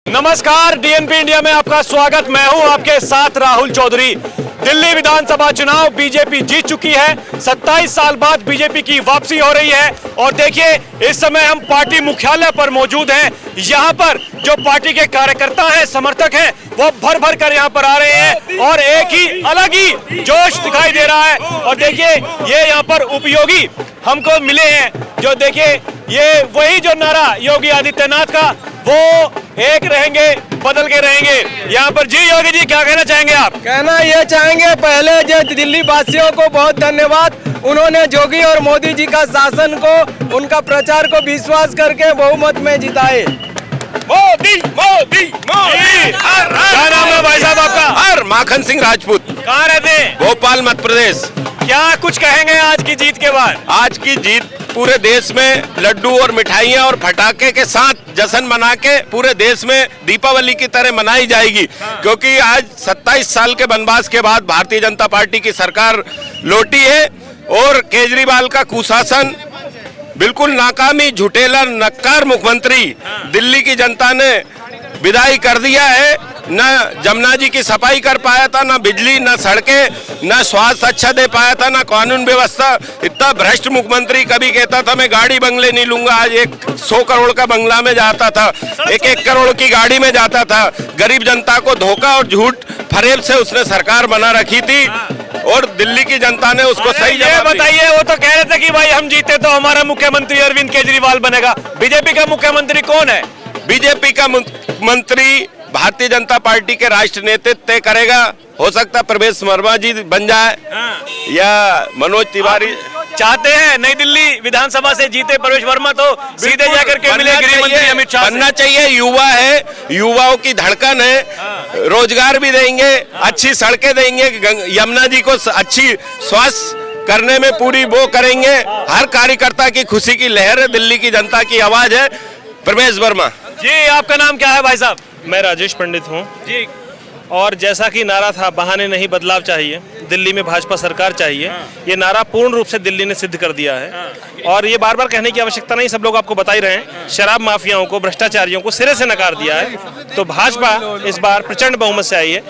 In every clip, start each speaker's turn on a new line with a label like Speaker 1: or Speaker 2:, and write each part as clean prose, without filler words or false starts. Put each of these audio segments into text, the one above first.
Speaker 1: नमस्कार, DNP India में आपका स्वागत। मैं हूं आपके साथ राहुल चौधरी। दिल्ली विधानसभा चुनाव बीजेपी जीत चुकी है। 27 साल बाद बीजेपी की वापसी हो रही है और देखिए इस समय हम पार्टी मुख्यालय पर मौजूद हैं। यहाँ पर जो पार्टी के कार्यकर्ता हैं, समर्थक हैं, वो भर भर कर यहाँ पर आ रहे हैं और एक ही अलग ही जोश दिखाई दे रहा है। और देखिए ये यहाँ पर उपयोगी हमको मिले हैं, जो देखिए ये वही जो नारा योगी आदित्यनाथ का, वो एक रहेंगे बदल के रहेंगे। यहाँ पर जी योगी जी क्या कहना चाहेंगे आप?
Speaker 2: कहना ये चाहेंगे, पहले जो दिल्ली वासियों को बहुत धन्यवाद, उन्होंने योगी और मोदी जी का शासन को, उनका प्रचार को विश्वास करके बहुमत में जिताए।
Speaker 1: मोदी मोदी मोदी। क्या नाम है भाई साहब आपका?
Speaker 3: माखन सिंह राजपूत।
Speaker 1: कहाँ रहते हैं?
Speaker 3: भोपाल मध्य प्रदेश।
Speaker 1: क्या कुछ कहेंगे आज की जीत के बाद?
Speaker 3: आज की जीत पूरे देश में लड्डू और मिठाइयाँ और पटाखे के साथ जश्न मना के पूरे देश में दीपावली की तरह मनाई जाएगी। क्योंकि आज 27 साल के वनवास के बाद भारतीय जनता पार्टी की सरकार लौटी है और केजरीवाल का कुशासन, बिल्कुल नाकामी, झुटेला, नक्कार मुख्यमंत्री दिल्ली की जनता ने विदाई कर दिया है। न जमुना जी की सफाई कर पाया था, न बिजली, न सड़कें, न स्वास्थ्य अच्छा दे पाया था, न कानून व्यवस्था। इतना भ्रष्ट मुख्यमंत्री, कभी कहता था मैं गाड़ी बंगले नहीं लूंगा, आज 100 करोड़ का बंगला में जाता था, 1-1 करोड़ की गाड़ी में जाता था। गरीब जनता को धोखा और झूठ फरेब से उसने सरकार बना रखी थी और दिल्ली की जनता ने उसको सही जवाब
Speaker 1: बताइए। वो तो कह रहे थे कि भाई हम जीते तो हमारा मुख्यमंत्री अरविंद केजरीवाल बनेगा। बीजेपी का मुख्यमंत्री कौन है?
Speaker 3: बीजेपी का मुख्यमंत्री भारतीय जनता पार्टी के राष्ट्रीय नेतृत्व तय करेगा। हो सकता है प्रवेश वर्मा जी बन जाए या मनोज तिवारी।
Speaker 1: चाहते हैं नई दिल्ली विधानसभा से जीते प्रवेश वर्मा तो सीधे जाकर के मिले गृह मंत्री अमित शाह।
Speaker 3: बनना चाहिए, युवा है, युवाओं की धड़कन है, रोजगार भी देंगे, अच्छी सड़कें देंगे, यमुना जी को अच्छी स्वास्थ्य करने में पूरी वो करेंगे। हर कार्यकर्ता की खुशी की लहर है, दिल्ली की जनता की आवाज है प्रवेश वर्मा
Speaker 1: जी। आपका नाम क्या है भाई साहब?
Speaker 4: मैं राजेश पंडित हूँ
Speaker 1: जी।
Speaker 4: और जैसा कि नारा था, बहाने नहीं बदलाव चाहिए, दिल्ली में भाजपा सरकार चाहिए, ये नारा पूर्ण रूप से दिल्ली ने सिद्ध कर दिया है। और ये बार बार कहने की आवश्यकता नहीं, सब लोग आपको बता ही रहे हैं, शराब माफियाओं को, भ्रष्टाचारियों को सिरे से नकार दिया है। तो भाजपा इस बार प्रचंड बहुमत से आई है,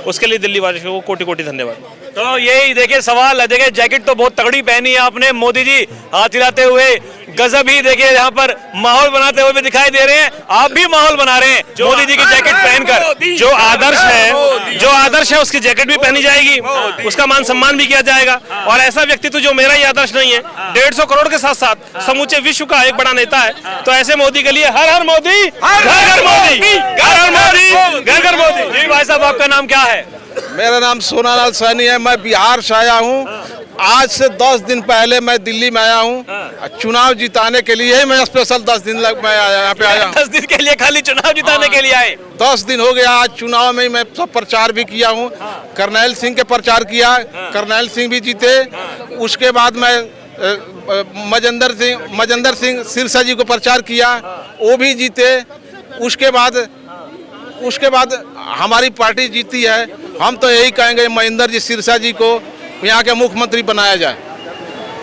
Speaker 4: उसके लिए दिल्ली वासियों को कोटि कोटि धन्यवाद।
Speaker 1: तो यही देखिए सवाल है, देखिए जैकेट तो बहुत तगड़ी पहनी है आपने, मोदी जी हाथ हिलाते हुए गजब ही देखिए यहाँ पर माहौल बनाते हुए भी दिखाई दे रहे हैं। आप भी माहौल बना रहे हैं मोदी जी की जैकेट पहनकर। जो आदर्श है उसकी जैकेट भी पहनी जाएगी, उसका मान सम्मान भी किया जाएगा। और ऐसा व्यक्तित्व जो मेरा ही आदर्श नहीं है, 150 करोड़ के साथ साथ समूचे विश्व का एक बड़ा नेता है, तो ऐसे मोदी के लिए हर हर मोदी, घर घर मोदी, घर हर मोदी, घर घर मोदी। जी भाई साहब, आपका नाम क्या है?
Speaker 2: मेरा नाम सोनालाल सैनी है, मैं बिहार से आया हूँ। आज से 10 दिन पहले मैं दिल्ली में आया हूँ चुनाव जिताने के लिए। मैं स्पेशल 10 दिन मैं यहाँ पे आया हूँ।
Speaker 1: 10 दिन के लिए खाली चुनाव जिताने के लिए आए?
Speaker 2: 10 दिन हो गया। आज चुनाव में मैं सब प्रचार भी किया हूँ। करनैल सिंह के प्रचार किया, करनैल सिंह भी जीते। उसके बाद मैं मजेंद्र सिंह सिरसा जी को प्रचार किया, वो भी जीते। उसके बाद हमारी पार्टी जीती है। हम तो यही कहेंगे महेंद्र जी सिरसा जी को यहाँ के मुख्यमंत्री बनाया जाए।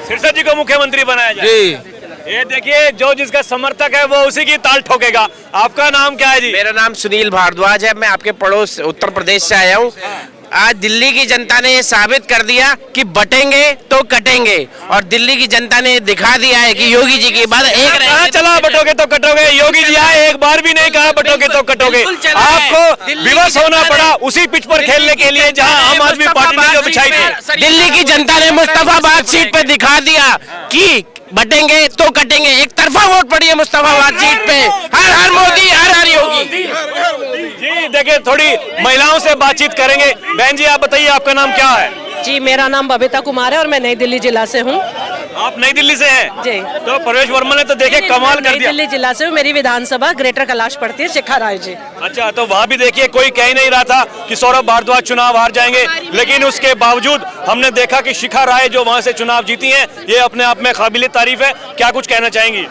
Speaker 1: सिरसा जी को मुख्यमंत्री बनाया जाए
Speaker 2: जी।
Speaker 1: ये देखिए, जो जिसका समर्थक है वो उसी की ताल ठोकेगा। आपका नाम क्या है जी?
Speaker 5: मेरा नाम सुनील भारद्वाज है, मैं आपके पड़ोस उत्तर प्रदेश से आया हूँ। आज दिल्ली की जनता ने ये साबित कर दिया कि बटेंगे तो कटेंगे, और दिल्ली की जनता ने दिखा दिया है कि योगी जी की बात एक
Speaker 1: कहाँ चला बटोगे तो कटोगे। योगी जी आए, एक बार भी नहीं कहा बटोगे तो कटोगे। आपको विवश होना पड़ा उसी पिच पर खेलने के लिए जहां आम आदमी पार्टी ने जो बिछाई थी।
Speaker 5: दिल्ली की जनता ने मुस्तफाबाद सीट पे दिखा दिया कि बटेंगे तो कटेंगे। एक तरफा वोट पड़ी है मुस्तफाबाद सीट पे। हर हर मोदी, हर हर योगी।
Speaker 1: जी देखिए, थोड़ी महिलाओं से बातचीत करेंगे। बहन जी आप बताइए, आपका नाम क्या है?
Speaker 6: जी, मेरा नाम बबीता कुमार है और मैं नई दिल्ली जिला से हूँ।
Speaker 1: आप नई दिल्ली से हैं?
Speaker 6: जी।
Speaker 1: तो प्रवेश वर्मा ने तो देखे कमाल कर दिया।
Speaker 6: नई दिल्ली जिला से हूँ, मेरी विधानसभा ग्रेटर कैलाश पड़ती है, शिखा राय जी।
Speaker 1: अच्छा, तो वहाँ भी देखिए कोई कह नहीं रहा था कि सौरभ भारद्वाज चुनाव हार जाएंगे, लेकिन उसके बावजूद हमने देखा कि शिखा राय जो वहाँ से चुनाव जीती हैं, ये अपने आप में काबिले तारीफ है। क्या कुछ कहना चाहेंगी?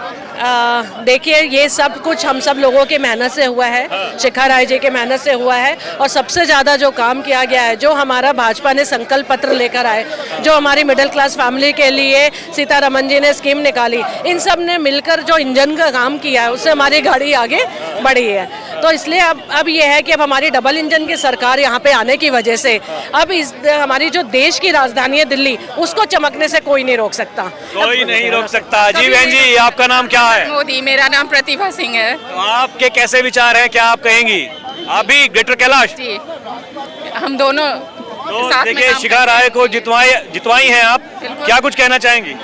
Speaker 6: देखिए, ये सब कुछ हम सब लोगों की मेहनत से हुआ है, शिखा राय जी के मेहनत से हुआ है। और सबसे ज़्यादा जो काम किया गया है, जो हमारा भाजपा ने संकल्प पत्र लेकर आए, जो हमारी मिडिल क्लास फैमिली के लिए सीतारमन जी ने स्कीम निकाली, इन सब ने मिलकर जो इंजन का काम किया है, उससे हमारी गाड़ी आगे बढ़ी है। तो इसलिए अब ये है कि अब हमारी डबल इंजन की सरकार यहाँ पे आने की वजह से अब इस हमारी जो देश की राजधानी है दिल्ली, उसको चमकने से कोई नहीं रोक सकता।
Speaker 1: कोई नहीं रोक सकता। जी बहन जी, आपका नाम क्या है?
Speaker 7: मोदी। मेरा नाम प्रतिभा सिंह है।
Speaker 1: तो आपके कैसे विचार हैं, क्या आप कहेंगी? आप भी ग्रेटर कैलाश?
Speaker 7: जी, हम दोनों
Speaker 1: तो
Speaker 7: साथ में
Speaker 1: देखिए,
Speaker 7: काम
Speaker 1: शिखा राय को जितवाई हैं आप, क्या कुछ कहना चाहेंगी?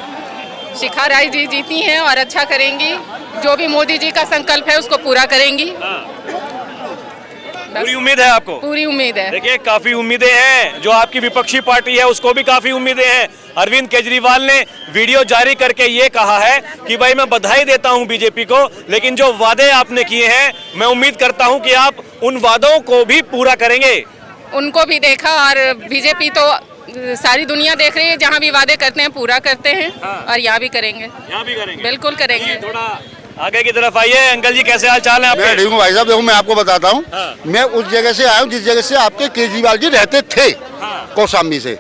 Speaker 7: शिखा राय जी जीती हैं और अच्छा करेंगी। जो भी मोदी जी का संकल्प है उसको पूरा करेंगी।
Speaker 1: पूरी उम्मीद है आपको?
Speaker 7: पूरी उम्मीद है।
Speaker 1: देखिए, काफी उम्मीदें हैं। जो आपकी विपक्षी पार्टी है उसको भी काफी उम्मीदें हैं। अरविंद केजरीवाल ने वीडियो जारी करके ये कहा है कि भाई मैं बधाई देता हूं बीजेपी को, लेकिन जो वादे आपने किए हैं मैं उम्मीद करता हूं कि आप उन वादों को भी पूरा करेंगे।
Speaker 7: उनको भी देखा और बीजेपी तो सारी दुनिया देख रही है, जहाँ भी वादे करते हैं पूरा करते हैं। और यहाँ भी करेंगे।
Speaker 1: यहाँ भी करेंगे?
Speaker 7: बिल्कुल करेंगे।
Speaker 1: थोड़ा आगे की तरफ आइए। अंकल जी, कैसे हाल चाल है आपके?
Speaker 8: मैं ठीक हूँ भाई साहब। देखो, मैं आपको बताता हूँ, मैं उस जगह से आया हूँ जिस जगह से आपके केजरीवाल जी रहते थे, कौशाम्बी से।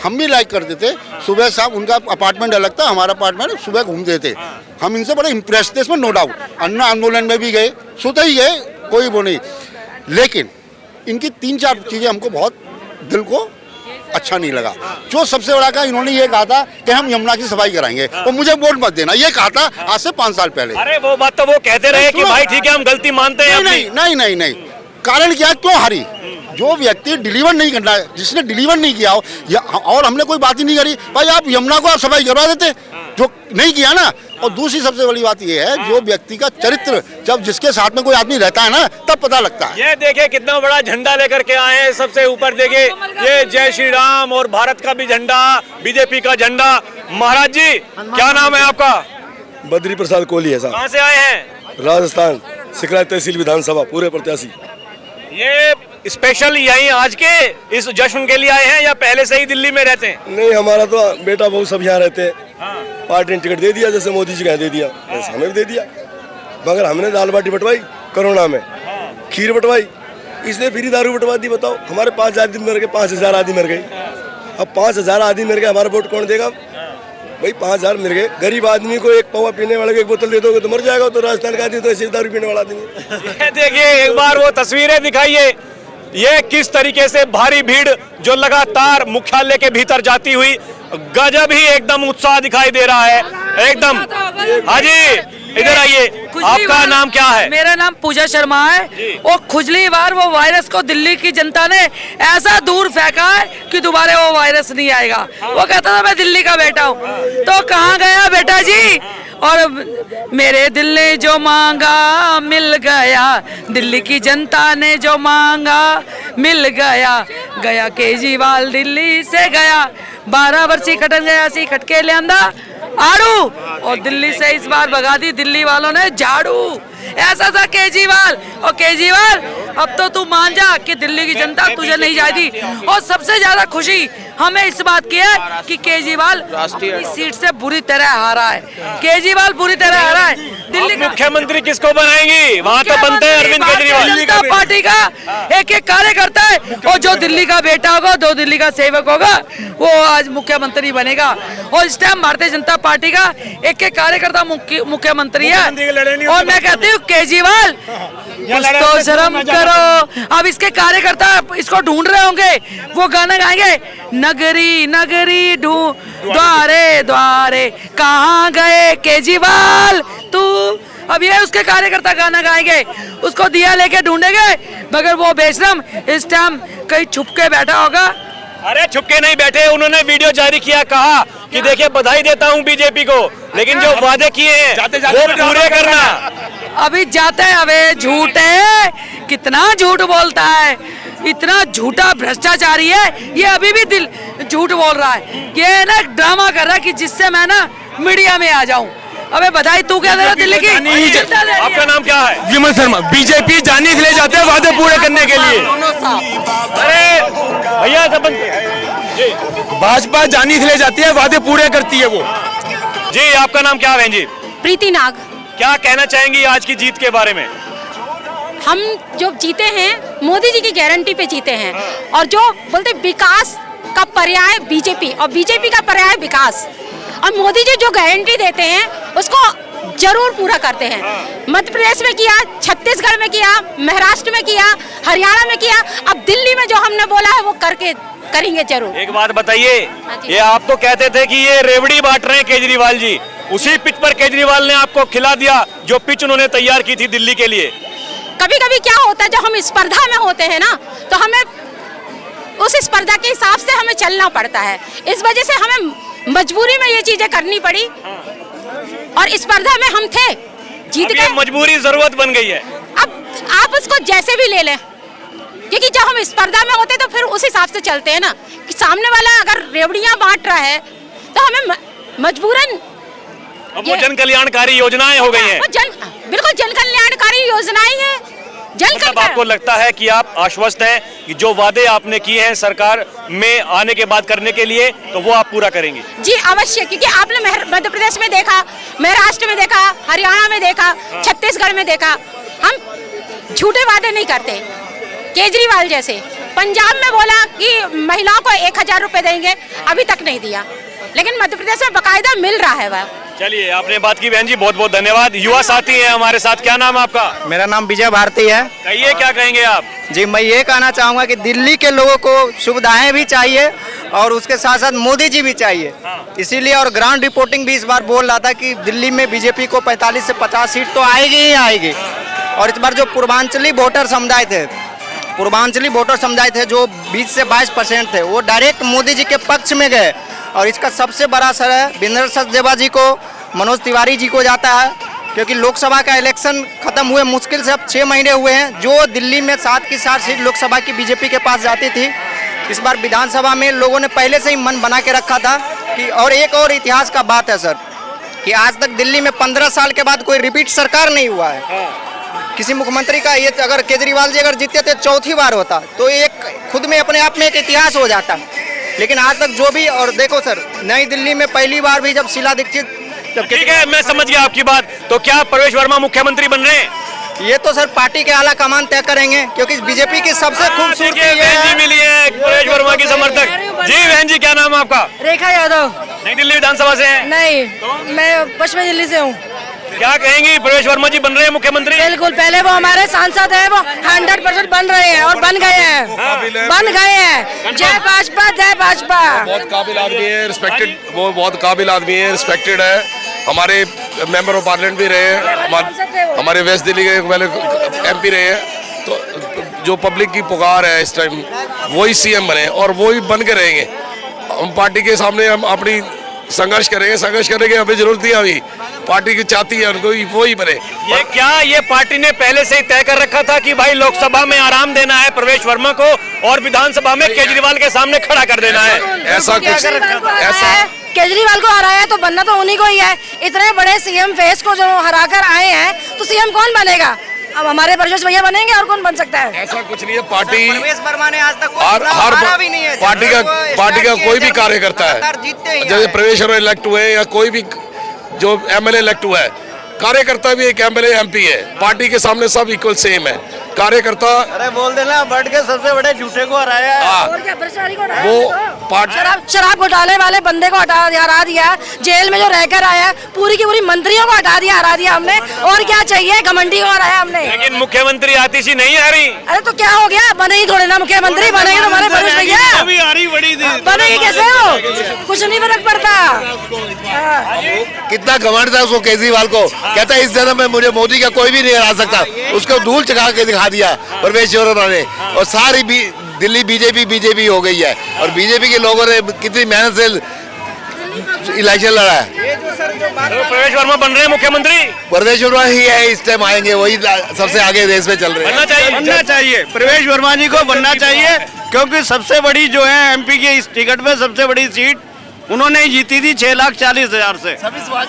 Speaker 8: हम भी लाइक करते थे। सुबह शाम उनका अपार्टमेंट अलग था, हमारा अपार्टमेंट, सुबह घूमते थे। हम इनसे बड़े इम्प्रेस थे, इसमें नो डाउट। अन्ना आंदोलन में भी गए, सोते ही गए, कोई वो नहीं। लेकिन इनकी 3-4 चीज़ें हमको बहुत दिल को अच्छा नहीं लगा। जो सबसे बड़ा कहा, इन्होंने ये कहा था कि हम यमुना की सफाई कराएंगे और मुझे वोट मत देना, ये कहा था आज से 5 साल पहले।
Speaker 1: अरे वो बात तो वो कहते रहे कि भाई ठीक है हम गलती मानते हैं।
Speaker 8: नहीं, कारण क्या, क्यों हारी? जो व्यक्ति डिलीवर नहीं करना है, जिसने डिलीवर नहीं किया हो, और हमने कोई बात ही नहीं करी, भाई आप यमुना को आप सफाई करवा देते, जो नहीं किया ना। और दूसरी सबसे बड़ी बात ये है, जो व्यक्ति का चरित्र, जब जिसके साथ में कोई आदमी रहता है ना, तब पता लगता है।
Speaker 1: ये देखिए कितना बड़ा झंडा लेकर के आए हैं। सबसे ऊपर देखिए, ये जय श्री राम और भारत का भी झंडा, बीजेपी का झंडा। महाराज जी, क्या नाम है आपका?
Speaker 9: बद्री प्रसाद कोहली है साहब।
Speaker 1: कहाँ से आए हैं?
Speaker 9: राजस्थान, सिकराय तहसील विधानसभा, पूरे प्रत्याशी।
Speaker 1: ये स्पेशल यहीं आज के इस जश्न के लिए आए हैं या पहले से ही दिल्ली में रहते हैं?
Speaker 9: नहीं, हमारा तो बेटा बहू सब यहाँ रहते हैं। पार्टी ने टिकट दे दिया, जैसे मोदी जी का दे दिया, वैसे हमें भी दे दिया। मगर हमने दाल बाटी बंटवाई कोरोना में, खीर बंटवाई, इसलिए फ्री दारू बंटवा दी। बताओ, हमारे 5,000 आदमी मर गए, 5,000 आदमी मर गए। अब 5,000 आदमी मर गए, हमारा वोट कौन देगा? भाई 5,000 मिल गए। गरीब आदमी को एक पौवा पीने वाले को एक बोतल दे दोगे तो मर जाएगा। तो राजस्थान का आदमी तो ऐसे दारू पीने वाला आदमी।
Speaker 1: देखिए, एक बार वो तस्वीरें दिखाइए। ये किस तरीके से भारी भीड़ जो लगातार मुख्यालय के भीतर जाती हुई, गजब ही एकदम उत्साह दिखाई दे रहा है एकदम। हाँ जी, इधर आइए। आपका नाम क्या है?
Speaker 10: मेरा नाम पूजा शर्मा है। और खुजली बार वो वायरस को दिल्ली की जनता ने ऐसा दूर फेंका है कि दोबारा वो वायरस नहीं आएगा। वो कहता था मैं दिल्ली का बेटा हूँ, तो कहाँ गया बेटा जी? और मेरे दिल ने जो मांगा मिल गया, दिल्ली की जनता ने जो मांगा मिल गया। गया केजरीवाल दिल्ली से गया, 12 वर्षी कटन गया सी खटके ले आंदा आड़ू, और दिल्ली से इस बार भगा दी दिल्ली वालों ने झाड़ू। ऐसा था केजरीवाल। और केजरीवाल, अब तो तू मान जा कि दिल्ली की जनता तुझे नहीं जाएगी। और सबसे ज्यादा खुशी हमें इस बात की है कि केजरीवाल अपनी सीट से बुरी तरह हारा है। केजरीवाल बुरी तरह हारा है। दिल्ली का
Speaker 1: मुख्यमंत्री किसको बनाएंगी? वहाँ तो बनते हैं अरविंद केजरीवाल।
Speaker 10: जनता पार्टी का एक कार्यकर्ता है, और जो दिल्ली का बेटा होगा, जो दिल्ली का सेवक होगा, वो आज मुख्यमंत्री बनेगा। और इस टाइम भारतीय जनता पार्टी का एक कार्यकर्ता मुख्यमंत्री है। और मैं कहती हूँ केजरीवाल, कुछ तो शर्म करो। अब इसके कार्यकर्ता इसको ढूंढ रहे होंगे, वो गाना गाएंगे, नगरी नगरी द्वारे द्वारे कहाँ गए केजरीवाल तू। अब ये उसके कार्यकर्ता गाना गाएंगे, उसको दिया लेके ढूंढेंगे, मगर वो बेशरम इस टाइम कहीं छुप के बैठा होगा।
Speaker 1: अरे छुपके नहीं बैठे, उन्होंने वीडियो जारी किया, कहा कि देखिए बधाई देता हूं बीजेपी को, लेकिन जो वादे किए हैं वो पूरे करना।
Speaker 10: अभी जाते हैं, अबे झूठे, कितना झूठ बोलता है, इतना झूठा भ्रष्टाचारी है ये। अभी भी दिल झूठ बोल रहा है, ये ना ड्रामा कर रहा है कि जिससे मैं ना मीडिया में आ जाऊं। अबे बधाई तू क्या दे रहा दिल्ली की?
Speaker 1: आपका नाम क्या है?
Speaker 11: विमल शर्मा। बीजेपी जानी के लिए जाते हैं वादे पूरे करने के लिए।
Speaker 1: अरे भैया,
Speaker 11: भाजपा जानी के लिए जाती है, वादे पूरे करती है वो।
Speaker 1: जी, आपका नाम क्या है बहन जी?
Speaker 12: प्रीति नाग।
Speaker 1: क्या कहना चाहेंगी आज की जीत के बारे में?
Speaker 12: हम जो जीते हैं मोदी जी की गारंटी पे जीते हैं, और जो बोलते विकास का पर्याय बीजेपी, और बीजेपी का पर्याय विकास। और मोदी जी जो गारंटी देते हैं उसको जरूर पूरा करते हैं। मध्य प्रदेश में किया, छत्तीसगढ़ में में किया, महाराष्ट्र में किया, हरियाणा में किया, अब दिल्ली में जो हमने बोला है वो करेंगे जरूर।
Speaker 1: एक बात बताइए, ये आप तो कहते थे कि ये रेवड़ी बांट रहे हैं केजरीवाल जी, उसी पिच पर केजरीवाल ने आपको खिला दिया जो पिच उन्होंने तैयार की थी दिल्ली के लिए।
Speaker 12: कभी कभी क्या होता है, जब हम स्पर्धा में होते हैं ना, तो हमें उस स्पर्धा के हिसाब से हमें चलना पड़ता है। इस वजह से हमें मजबूरी में ये चीजें करनी पड़ी, और स्पर्धा में हम थे, जीत गए।
Speaker 1: मजबूरी जरूरत बन गई है।
Speaker 12: अब आप उसको जैसे भी ले लें, क्योंकि जब हम स्पर्धा में होते तो फिर उस हिसाब से चलते हैं ना, कि सामने वाला अगर रेवड़ियां बांट रहा है तो हमें मजबूरन
Speaker 1: अब वो जन कल्याणकारी योजनाएं हो गई हैं।
Speaker 12: बिल्कुल जन कल्याणकारी योजनाएं हैं।
Speaker 1: मतलब आपको लगता है कि आप आश्वस्त हैं कि जो वादे आपने किए हैं सरकार में आने के बाद करने के लिए, तो वो आप पूरा करेंगे?
Speaker 12: जी अवश्य, क्योंकि आपने मध्य प्रदेश में देखा, महाराष्ट्र में देखा, हरियाणा में देखा, छत्तीसगढ़ में देखा, हम झूठे वादे नहीं करते। केजरीवाल जैसे पंजाब में बोला कि महिलाओं को 1000 रुपए देंगे, अभी तक नहीं दिया, लेकिन मध्य प्रदेश में बकायदा मिल रहा है वह।
Speaker 1: चलिए, आपने बात की बहन जी, बहुत बहुत धन्यवाद। युवा साथी हैं हमारे साथ, क्या नाम है आपका?
Speaker 13: मेरा नाम विजय भारती है।
Speaker 1: कहिए, क्या कहेंगे आप?
Speaker 13: जी, मैं ये कहना चाहूँगा कि दिल्ली के लोगों को सुविधाएं भी चाहिए और उसके साथ साथ मोदी जी भी चाहिए। इसीलिए और ग्राउंड रिपोर्टिंग भी इस बार बोल रहा था कि दिल्ली में बीजेपी को 45 से 50 सीट तो आएगी ही आएगी। और इस बार जो पूर्वांचली वोटर समुदाय थे जो 20 से 22% थे, वो डायरेक्ट मोदी जी के पक्ष में गए। और इसका सबसे बड़ा असर है वीरेंद्र सचदेवा जी को, मनोज तिवारी जी को जाता है, क्योंकि लोकसभा का इलेक्शन खत्म हुए मुश्किल से अब 6 महीने हुए हैं। जो दिल्ली में 7 की 7 सीट लोकसभा की बीजेपी के पास जाती थी, इस बार विधानसभा में लोगों ने पहले से ही मन बना के रखा था कि, और एक और इतिहास का बात है सर, कि आज तक दिल्ली में 15 साल के बाद कोई रिपीट सरकार नहीं हुआ है किसी मुख्यमंत्री का। ये अगर केजरीवाल जी अगर जीतते थे 4थी बार होता, तो एक खुद में अपने आप में एक इतिहास हो जाता। लेकिन आज तक जो भी, और देखो सर, नई दिल्ली में पहली बार भी जब शीला दीक्षित,
Speaker 1: ठीक है, मैं समझ गया आपकी बात। तो क्या प्रवेश वर्मा मुख्यमंत्री बन रहे हैं?
Speaker 13: ये तो सर पार्टी के आला कमान तय करेंगे, क्योंकि बीजेपी की सबसे खूबसूरती
Speaker 1: बहन जी मिली है प्रवेश वर्मा की समर्थक। जी बहन जी, क्या नाम है आपका?
Speaker 10: रेखा यादव।
Speaker 1: नई दिल्ली विधानसभा से हैं?
Speaker 10: नहीं, मैं पश्चिमी दिल्ली से हूँ।
Speaker 1: क्या कहेंगी, प्रवेश वर्मा जी बन रहे हैं मुख्यमंत्री?
Speaker 10: बिल्कुल, पहले वो हमारे सांसद है, वो 100% बन रहे हैं और बन गए हैं, बन गए हैं। जय भाजपा, जय भाजपा।
Speaker 9: बहुत काबिल आदमी है, रिस्पेक्टेड, वो बहुत काबिल आदमी है, रिस्पेक्टेड है। हमारे मेंबर ऑफ पार्लियामेंट भी रहे हैं, हमारे वेस्ट दिल्ली के पहले MP रहे हैं। तो जो पब्लिक की पुकार है इस टाइम, वही CM बने और वही बन के रहेंगे। हम पार्टी के सामने हम अपनी संघर्ष करेंगे, अभी जरूरत नहीं, अभी पार्टी की चाहती है उनको वो ही बने।
Speaker 1: ये पार्टी ने पहले से ही तय कर रखा था कि भाई लोकसभा में आराम देना है प्रवेश वर्मा को और विधानसभा में केजरीवाल के सामने खड़ा कर देना है?
Speaker 9: ऐसा कुछ, ऐसा
Speaker 10: केजरीवाल को हराया तो बनना तो उन्हीं को ही है। इतने बड़े CM फेस को जो हरा कर आए हैं, तो CM कौन बनेगा? अब हमारे परवेश भैया बनेंगे, और कौन बन सकता है?
Speaker 9: ऐसा कुछ नहीं है। पार्टी
Speaker 13: प्रवेश वर्मा ने आज तक
Speaker 9: हर
Speaker 13: भी नहीं है।
Speaker 9: पार्टी का कोई भी कार्य करता है, जैसे प्रवेश वर्मा इलेक्ट हुए या कोई भी जो MLA इलेक्ट हुआ है, कार्यकर्ता भी एक MLA MP है। पार्टी के सामने सब इक्वल सेम है। कार्यकर्ता,
Speaker 13: अरे बोल देना, बढ़ के सबसे बड़े झूठे को हराया है।
Speaker 10: और क्या, भ्रष्टाचारी को हराया?
Speaker 9: वो
Speaker 10: शराब घोटाले वाले बंदे को हरा दिया, जेल में जो रहकर आया, पूरी की पूरी मंत्रियों को हटा दिया, हरा दिया हमने। और क्या चाहिए, घमंडी को हराया हमने।
Speaker 1: लेकिन मुख्यमंत्री आतिशी नहीं हरी।
Speaker 10: अरे तो क्या हो गया, बनेगी थोड़े ना मुख्यमंत्री, बनेगी तो हमारे परवेश भैया बनेगी कैसे हो, कुछ नहीं फर्क पड़ता।
Speaker 8: कितना घमंड था उसको, केजरीवाल को। कहता है इस जन्म में मुझे मोदी का कोई भी नहीं हरा सकता, उसको धूल चढ़ा के दिखा दिया प्रवेश वर्मा ने। और सारी दिल्ली बीजेपी हो गई है, और बीजेपी के लोगों ने कितनी मेहनत से इलेक्शन लड़ा है।
Speaker 1: तो प्रवेश वर्मा बन रहे हैं मुख्यमंत्री?
Speaker 8: प्रवेश वर्मा ही है, इस टाइम आएंगे, वही सबसे आगे देश में चल रहे हैं।
Speaker 1: बनना चाहिए
Speaker 11: प्रवेश वर्मा जी को बनना चाहिए, क्योंकि सबसे बड़ी जो है MP की इस टिकट में सबसे बड़ी सीट उन्होंने जीती थी 6,40,000 से,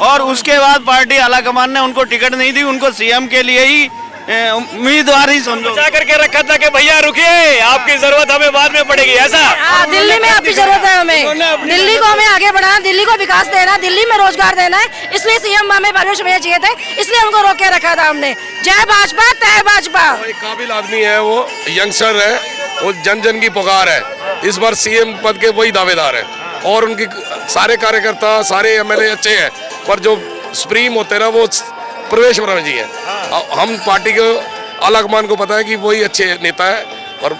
Speaker 11: और उसके बाद पार्टी आलाकमान ने उनको टिकट नहीं दी, उनको CM के लिए ही उम्मीदवार ही समझो
Speaker 1: करके रखा था कि भैया रुकिए, आपकी जरूरत हमें बाद में पड़ेगी, ऐसा?
Speaker 10: दिल्ली में आपकी जरूरत है हमें, दिल्ली को हमें आगे बढ़ाना, दिल्ली को विकास देना, दिल्ली में रोजगार देना है, इसलिए CM हमें प्रवेश भैया चाहिए थे, इसलिए उनको रोक के रखा था हमने। जय भाजपा, तय भाजपा।
Speaker 9: एक काबिल आदमी है, वो यंगस्टर है, वो जन जन की पुकार है। इस बार CM पद के वही दावेदार है, और उनकी सारे कार्यकर्ता, सारे MLA अच्छे हैं, पर जो सुप्रीम होते हैं ना, वो प्रवेश वर्मा जी है। हम पार्टी को आलाकमान को पता है कि वही अच्छे नेता है। और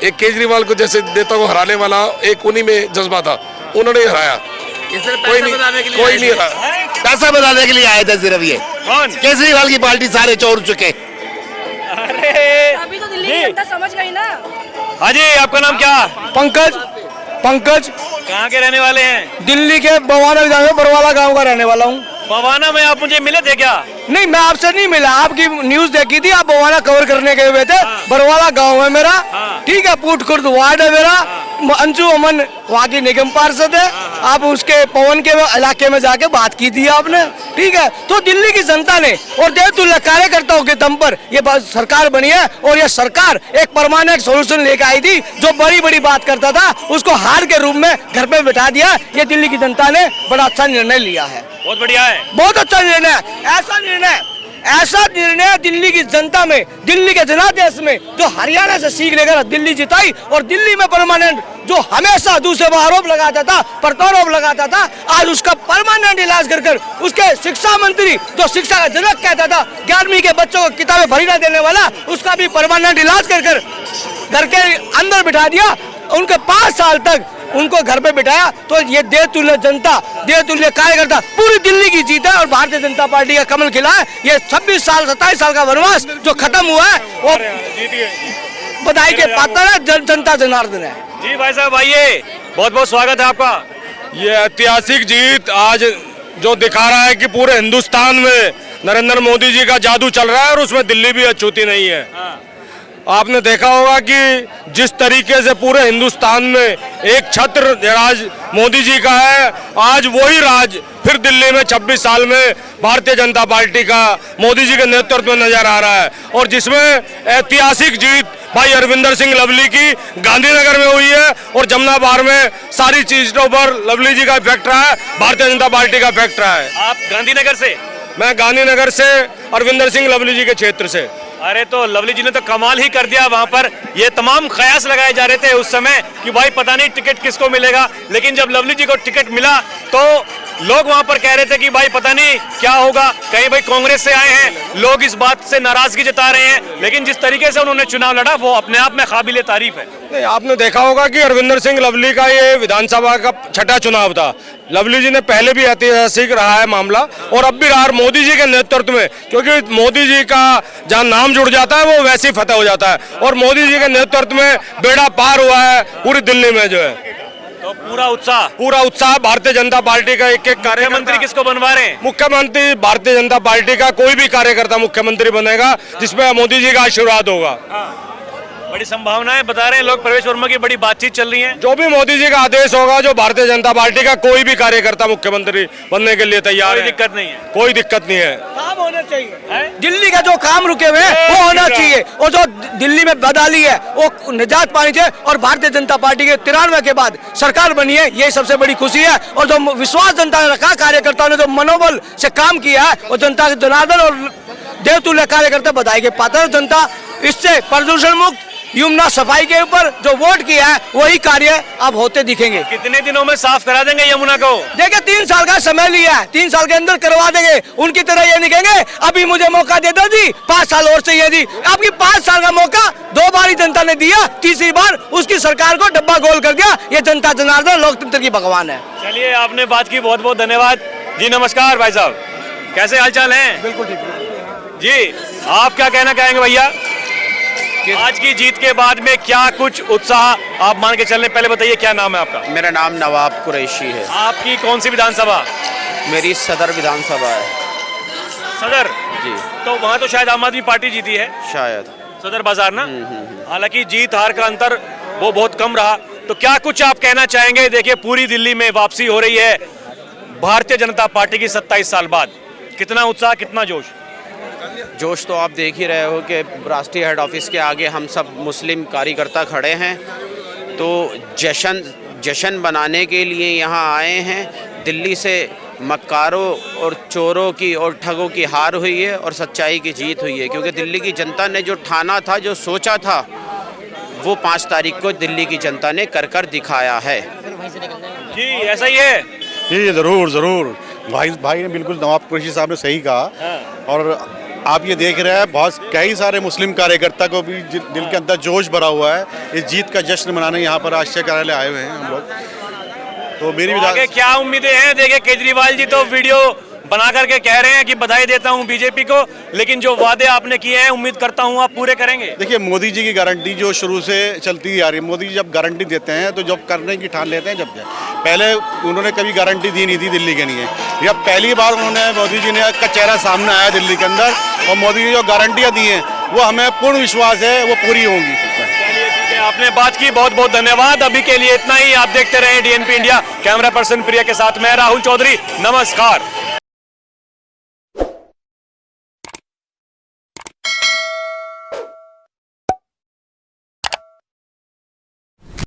Speaker 9: एक केजरीवाल को जैसे नेता को हराने वाला एक उन्हीं में जज्बा था, उन्होंने हराया। कोई नहीं हराया।
Speaker 8: पैसा बताने के लिए आए थे सिर्फ ये।
Speaker 1: कौन?
Speaker 8: केजरीवाल की पार्टी सारे चोर चुके।
Speaker 1: अरे
Speaker 6: अभी तो दिल्ली की जनता समझ गई ना।
Speaker 1: हाँ जी, आपका नाम क्या?
Speaker 11: पंकज। पंकज
Speaker 1: कहाँ के रहने वाले हैं?
Speaker 11: दिल्ली के बवाना विधानसभा बरवाला गांव का रहने वाला हूँ।
Speaker 1: बवाना में आप मुझे मिले थे क्या?
Speaker 11: नहीं, मैं आपसे नहीं मिला, आपकी न्यूज देखी थी, आप बवाना कवर करने गए हुए थे। बरवाला गांव है मेरा, ठीक है, पुट खुर्द वार्ड है मेरा, अंशु अमन वहाँ की निगम पार्षद है। आप उसके पवन के इलाके में जाके बात की थी आपने, ठीक है। तो दिल्ली की जनता ने और देवतुल्य कार्यकर्ताओं के दम पर ये सरकार बनी है और ये सरकार एक परमानेंट सोल्यूशन लेकर आई थी। जो बड़ी बड़ी बात करता था उसको हार के रूप में घर पे बिठा दिया। ये दिल्ली की जनता ने बड़ा अच्छा निर्णय लिया है।
Speaker 1: बहुत बढ़िया है,
Speaker 11: बहुत अच्छा निर्णय। ऐसा निर्णय दिल्ली की जनता में, दिल्ली के जनादेश में, जो हरियाणा से सीख लेकर दिल्ली जिताई और दिल्ली में परमानेंट, जो हमेशा दूसरे पर आरोप लगाता था, प्रत्यारोप लगाता था, आज उसका परमानेंट इलाज कर कर उसके शिक्षा मंत्री, जो शिक्षा का जनक कहता था, 11वीं के बच्चों को किताबें भरी न देने वाला, उसका भी परमानेंट इलाज कर कर घर के अंदर बिठा दिया। उनके 5 साल तक उनको घर पे बिठाया। तो ये देवतुल्य जनता, देवतुल्य कार्यकर्ता, पूरी दिल्ली की जीत है और भारतीय जनता पार्टी का कमल खिला है। ये 26 साल 27 साल का वनवास जो खत्म हुआ है वो बधाई के पात्र है, जनता जनार्दन है।
Speaker 1: जी भाई साहब आइए, बहुत बहुत स्वागत है आपका।
Speaker 9: ये ऐतिहासिक जीत आज जो दिखा रहा है कि पूरे हिंदुस्तान में नरेंद्र मोदी जी का जादू चल रहा है और उसमें दिल्ली भी अछूती नहीं है। आपने देखा होगा कि जिस तरीके से पूरे हिंदुस्तान में एक छत्र राज मोदी जी का है, आज वही राज फिर दिल्ली में 26 साल में भारतीय जनता पार्टी का मोदी जी के नेतृत्व में नजर आ रहा है। और जिसमें ऐतिहासिक जीत भाई अरविंदर सिंह लवली की गांधीनगर में हुई है और जमनाबाद में सारी चीजों पर लवली जी का इफेक्ट रहा है, भारतीय जनता पार्टी का इफेक्ट रहा है।
Speaker 1: आप गांधीनगर से?
Speaker 9: मैं गांधीनगर से, अरविंदर सिंह लवली जी के क्षेत्र से।
Speaker 1: अरे तो लवली जी ने तो कमाल ही कर दिया। वहां पर ये तमाम कयास लगाए जा रहे थे उस समय कि भाई पता नहीं टिकट किसको मिलेगा, लेकिन जब लवली जी को टिकट मिला तो लोग वहां पर कह रहे थे कि भाई पता नहीं क्या होगा, कहीं भाई कांग्रेस से आए हैं, लोग इस बात से नाराजगी जता रहे हैं। लेकिन जिस तरीके से उन्होंने चुनाव लड़ा वो अपने आप में काबिले तारीफ है।
Speaker 9: नहीं, आपने देखा होगा कि अरविंदर सिंह लवली का ये विधानसभा का 6ठा चुनाव था। लवली जी ने पहले भी ऐतिहासिक रहा है मामला और अब भी रहा मोदी जी के नेतृत्व में, क्योंकि मोदी जी का जहाँ नाम जुड़ जाता है वो वैसे ही फतेह हो जाता है और मोदी जी के नेतृत्व में बेड़ा पार हुआ है पूरी दिल्ली में जो है।
Speaker 1: तो पूरा उत्साह
Speaker 9: भारतीय जनता पार्टी का एक एक
Speaker 1: मुख्यमंत्री किसको बनवा रहे हैं?
Speaker 9: मुख्यमंत्री भारतीय जनता पार्टी का कोई भी कार्यकर्ता मुख्यमंत्री बनेगा जिसमें मोदी जी का आशीर्वाद होगा।
Speaker 1: बड़ी संभावनाएं बता रहे हैं लोग, प्रवेश वर्मा की बड़ी बातचीत चल रही है।
Speaker 9: जो भी मोदी जी का आदेश होगा, जो भारतीय जनता पार्टी का कोई भी कार्यकर्ता मुख्यमंत्री बनने के लिए तैयार है।
Speaker 1: कोई दिक्कत नहीं है,
Speaker 9: कोई दिक्कत नहीं है।
Speaker 11: काम होना चाहिए, दिल्ली का जो काम रुके हुए हैं वो होना चाहिए और जो दिल्ली में बदहाली है वो निजात पानी चाहिए। और भारतीय जनता पार्टी के 93 के बाद सरकार बनी है, ये सबसे बड़ी खुशी है। और जो विश्वास जनता ने रखा, कार्यकर्ताओं ने जो मनोबल से काम किया है, और जनता के जनार्दन और देवतुल्य कार्यकर्ता बधाई के पात्र। जनता इससे प्रदूषण मुक्त यमुना सफाई के ऊपर जो वोट किया है वही कार्य अब होते दिखेंगे।
Speaker 1: कितने दिनों में साफ करा देंगे यमुना को?
Speaker 11: देखिए 3 साल का समय लिया है, 3 साल के अंदर करवा देंगे। उनकी तरह ये नहीं कहेंगे अभी मुझे मौका दे दो जी, 5 साल और चाहिए जी। आपकी 5 साल का मौका 2 बार ही जनता ने दिया, तीसरी बार उसकी सरकार को डब्बा गोल कर दिया। ये जनता जनार्दन लोकतंत्र की भगवान है।
Speaker 1: चलिए, आपने बात की, बहुत बहुत धन्यवाद जी। नमस्कार भाई साहब, कैसे हालचाल है?
Speaker 11: बिल्कुल ठीक
Speaker 1: जी, आप क्या कहना चाहेंगे भैया आज की जीत के बाद में? क्या कुछ उत्साह आप मान के चलने, पहले बताइए क्या नाम है आपका?
Speaker 5: मेरा नाम नवाब कुरैशी है।
Speaker 1: आपकी कौन सी विधानसभा?
Speaker 5: मेरी सदर विधानसभा है।
Speaker 1: सदर
Speaker 5: जी।
Speaker 1: तो वहाँ तो शायद आम आदमी पार्टी जीती है
Speaker 5: शायद,
Speaker 1: सदर बाजार ना। हालांकि जीत हार का अंतर वो बहुत कम रहा। तो क्या कुछ आप कहना चाहेंगे? देखिए पूरी दिल्ली में वापसी हो रही है भारतीय जनता पार्टी की 27 साल बाद। कितना उत्साह, कितना जोश?
Speaker 5: जोश तो आप देख ही रहे हो कि राष्ट्रीय हेड ऑफिस के आगे हम सब मुस्लिम कार्यकर्ता खड़े हैं, तो जश्न मनाने के लिए यहाँ आए हैं। दिल्ली से मक्कारों और चोरों की और ठगों की हार हुई है और सच्चाई की जीत हुई है, क्योंकि दिल्ली की जनता ने जो ठाना था, जो सोचा था, वो 5 तारीख को दिल्ली की जनता ने कर कर दिखाया है।
Speaker 1: जी ऐसा ही है।
Speaker 8: जी जरूर जरूर, भाई ने बिल्कुल नवाब कुरैशी साहब ने सही कहा। और
Speaker 14: आप ये देख रहे हैं बहुत कई सारे मुस्लिम कार्यकर्ता को भी दिल के अंदर जोश भरा हुआ है। इस जीत का जश्न मनाने यहाँ पर राष्ट्रीय कार्यालय आए हुए हैं हम लोग। तो मेरी
Speaker 1: आगे क्या उम्मीदें हैं? देखिए केजरीवाल जी तो वीडियो बना करके कह रहे हैं कि बधाई देता हूं बीजेपी को, लेकिन जो वादे आपने किए हैं उम्मीद करता हूं आप पूरे करेंगे।
Speaker 14: देखिए मोदी जी की गारंटी जो शुरू से चलती आ रही है, मोदी जी जब गारंटी देते हैं तो जब करने की ठान लेते हैं। जब पहले उन्होंने कभी गारंटी दी नहीं थी दिल्ली के लिए, यह पहली बार उन्होंने मोदी जी ने का चेहरा सामने आया दिल्ली के अंदर, और मोदी जी जो गारंटियाँ दी हैं वो हमें पूर्ण विश्वास है वो पूरी होंगी।
Speaker 1: आपने बात की, बहुत बहुत धन्यवाद। अभी के लिए इतना ही। आप देखते रहे DNP इंडिया। कैमरा पर्सन प्रिया के साथ मैं राहुल चौधरी, नमस्कार।